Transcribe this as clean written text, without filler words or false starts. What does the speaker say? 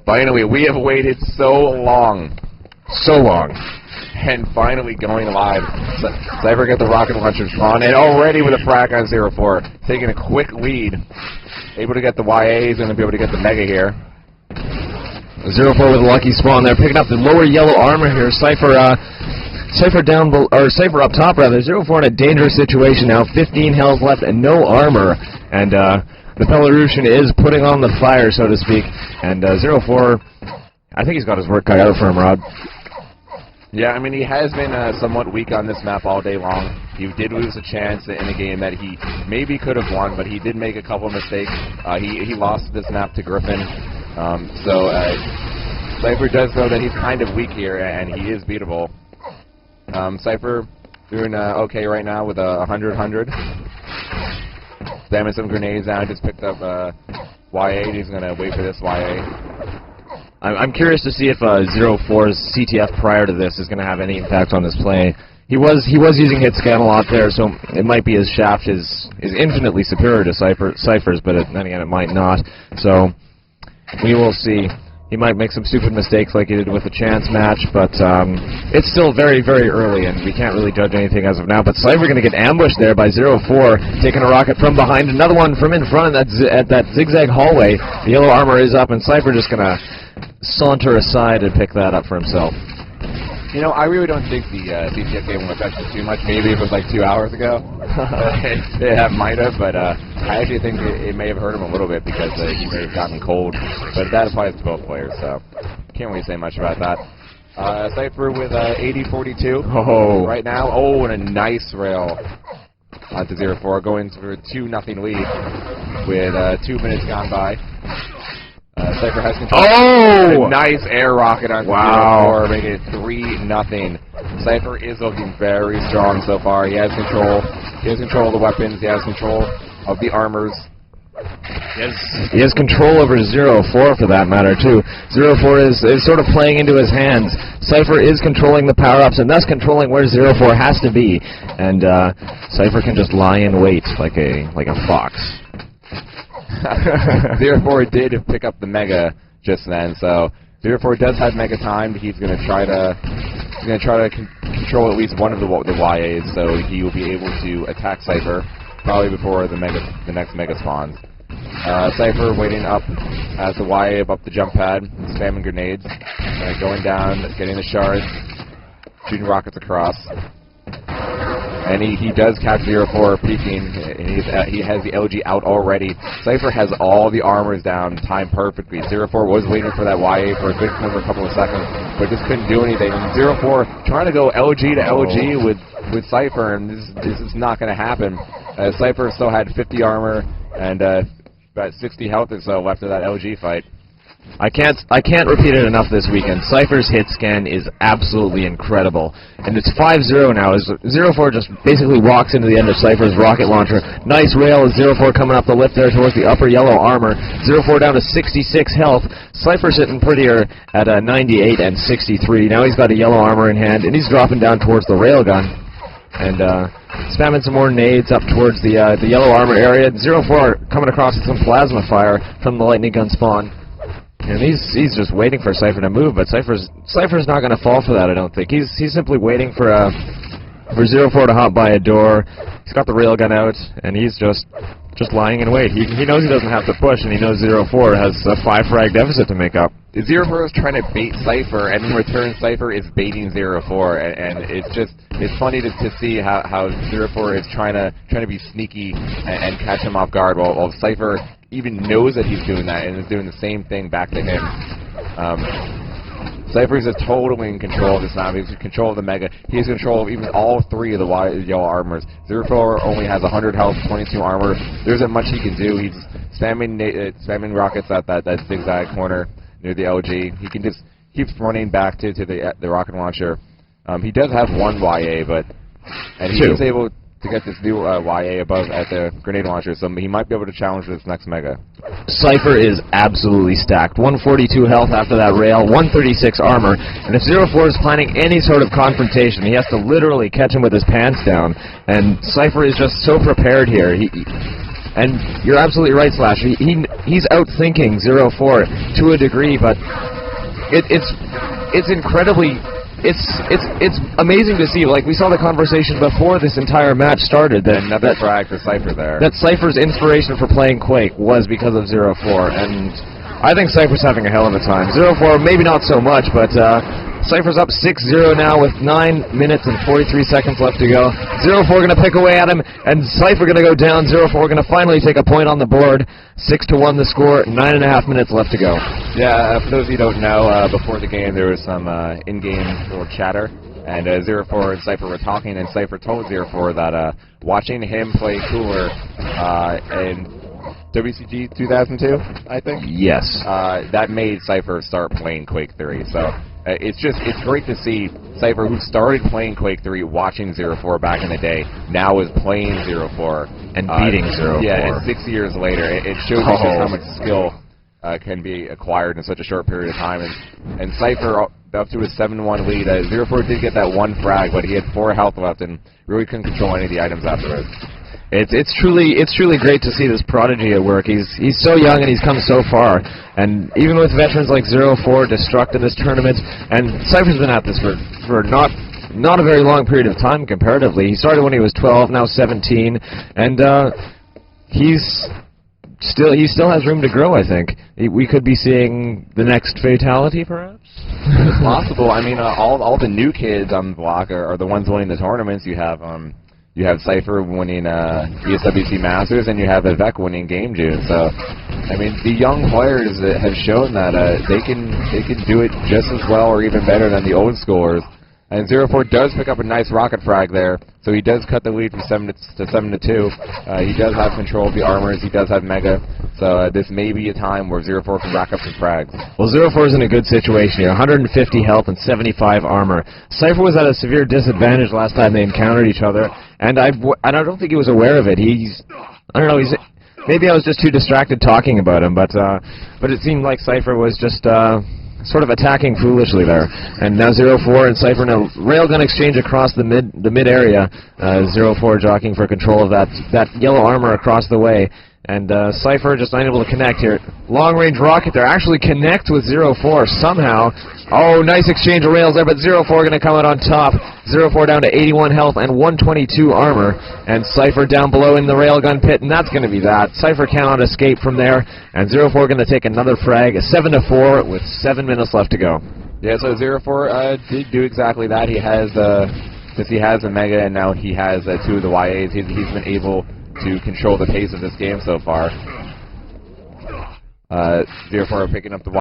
Finally, we have waited so long. And finally going live. Cypher got the rocket launcher on, and already with a frag on 0-4. Taking a quick lead. Able to get the YA, he's going to be able to get the Mega here. 0-4 with a lucky spawn there, picking up the lower yellow armor here. Cypher down, or Cypher up top rather. 0-4 in a dangerous situation now. 15 health left and no armor. And the Belarusian is putting on the fire, so to speak. And 0-4, I think he's got his work cut out for him, Rod. Yeah, I mean, he has been somewhat weak on this map all day long. He did lose a chance in a game that he maybe could have won, but he did make a couple of mistakes. He lost this map to Griffin. So Cypher does know that he's kind of weak here, and he is beatable. Cypher doing okay right now with a 100-100. Spamming some grenades down, just picked up YA. He's going to wait for this YA. I'm curious to see if 0-4's CTF prior to this is going to have any impact on this play. He was using hit scan a lot there, so it might be his shaft is infinitely superior to Cypher's, but then again it might not. So we will see. He might make some stupid mistakes like he did with the chance match, but it's still very, very early, and we can't really judge anything as of now. But Cypher going to get ambushed there by 0-4, taking a rocket from behind, another one from in front at that zigzag hallway. The yellow armor is up, and Cypher just going to saunter aside and pick that up for himself. You know, I really don't think the CTF game will affect us too much. Maybe if it was like 2 hours ago. It might have, but I actually think it may have hurt him a little bit because he may have gotten cold. But that applies to both players, so can't really say much about that. Cypher with 80-42 right now. Oh, and a nice rail onto 0-4, going for a 2-0 lead with 2 minutes gone by. Cypher has control. Oh! A nice air rocket on 0-4, making it 3-0. Cypher is looking very strong so far. He has control. He has control of the weapons. He has control of the armors. He has control over 0-4 for that matter, too. 0-4 is sort of playing into his hands. Cypher is controlling the power-ups and thus controlling where 0-4 has to be. And Cypher can just lie in wait like a fox. 0-4 did pick up the Mega just then, so 0-4 does have Mega time. He's going to try to control at least one of the YAs, so he will be able to attack Cypher probably before the next Mega spawns. Cypher waiting up as the YA above the jump pad, spamming grenades, going down, getting the shards, shooting rockets across. And he does catch 0-4 peeking, and he has the LG out already. Cypher has all the armors down, timed perfectly. 0-4 was waiting for that YA for a good couple of seconds, but just couldn't do anything. And 0-4 trying to go LG to LG with Cypher, and this is not going to happen. Cypher still had 50 armor and about 60 health or so left of that LG fight. I can't repeat it enough this weekend. Cypher's hit scan is absolutely incredible. And it's 5-0 now as 0-4 just basically walks into the end of Cypher's rocket launcher. Nice rail as 0-4 coming up the lift there towards the upper yellow armor. 0-4 down to 66 health. Cypher's sitting prettier at 98 and 63. Now he's got a yellow armor in hand, and he's dropping down towards the railgun. And spamming some more nades up towards the yellow armor area. 0-4 coming across with some plasma fire from the lightning gun spawn. And he's just waiting for Cypher to move, but Cypher's not going to fall for that, I don't think. He's simply waiting for 0-4 to hop by a door. He's got the railgun out, and he's just lying in wait. He knows he doesn't have to push, and he knows 0-4 has a 5-frag deficit to make up. 0-4 is trying to bait Cypher, and in return, Cypher is baiting 0-4, and it's funny to see how 0-4 is trying to be sneaky and catch him off guard, while Cypher even knows that he's doing that and is doing the same thing back to him. Cypher is totally in control of this map. He's in control of the Mega. He has control of even all 3 of the yellow armors. 0-4 only has 100 health, 22 armor. There isn't much he can do. He's spamming rockets at that zigzag corner near the LG. He can just keep running back to the rocket launcher. He does have 1 YA, and he is able to get this new YA above at the grenade launcher, so he might be able to challenge this next Mega. Cypher is absolutely stacked. 142 health after that rail, 136 armor, and if 0-4 is planning any sort of confrontation, he has to literally catch him with his pants down, and Cypher is just so prepared here. And you're absolutely right, Slash. He's outthinking 0-4 to a degree, but it's incredibly... It's amazing to see. Like, we saw the conversation before this entire match started. Another frag for Cypher there. That Cypher's inspiration for playing Quake was because of 0-4, and I think Cypher's having a hell of a time. 0-4, maybe not so much, but Cypher's up 6-0 now with 9 minutes and 43 seconds left to go. 0-4 going to pick away at him, and Cypher going to go down. 0-4 going to finally take a point on the board. 6-1 the score, 9.5 minutes left to go. Yeah, for those of you who don't know, before the game there was some in-game little chatter, and 0-4 and Cypher were talking, and Cypher told 0-4 that watching him play Cooler in WCG 2002, I think? Yes. That made Cypher start playing Quake 3, so it's great to see Cypher, who started playing Quake 3 watching 0-4 back in the day, now is playing 0-4. And beating 0-4. Yeah, and 6 years later, it shows you just how much skill can be acquired in such a short period of time. And Cypher, up to a 7-1 lead. 0-4 did get that one frag, but he had 4 health left and really couldn't control any of the items afterwards. It's truly great to see this prodigy at work. He's so young and he's come so far. And even with veterans like 0-4 destructed this tournament, and Cypher's been at this for not a very long period of time comparatively. He started when he was 12, now 17, and he still has room to grow, I think. We could be seeing the next fatality, perhaps? It's possible. I mean, all the new kids on the block are the ones winning the tournaments. You have Cypher winning ESWC Masters, and you have Vivek winning Game June. So, I mean, the young players have shown that they can do it just as well or even better than the old schoolers. And 0-4 does pick up a nice rocket frag there, so he does cut the lead from 7 to 2. He does have control of the armors. He does have Mega. So this may be a time where 0-4 can rack up some frags. Well, 0-4 is in a good situation here. 150 health and 75 armor. Cypher was at a severe disadvantage last time they encountered each other, and I don't think he was aware of it. I don't know. Maybe I was just too distracted talking about him, but it seemed like Cypher was just sort of attacking foolishly there. And now 0-4 and Cypher in a railgun exchange across the mid area. 0-4 jockeying for control of that yellow armor across the way. And Cypher just unable to connect here. Long-range rocket there. Actually connect with 0-4 somehow. Oh, nice exchange of rails there, but 0-4 going to come out on top. 0-4 down to 81 health and 122 armor. And Cypher down below in the railgun pit, and that's going to be that. Cypher cannot escape from there. And 0-4 going to take another frag, 7-4 with 7 minutes left to go. Yeah, so 0-4 did do exactly that. He has since he has a Mega and now he has 2 of the YAs, he's been able to control the pace of this game so far. 0-4 picking up the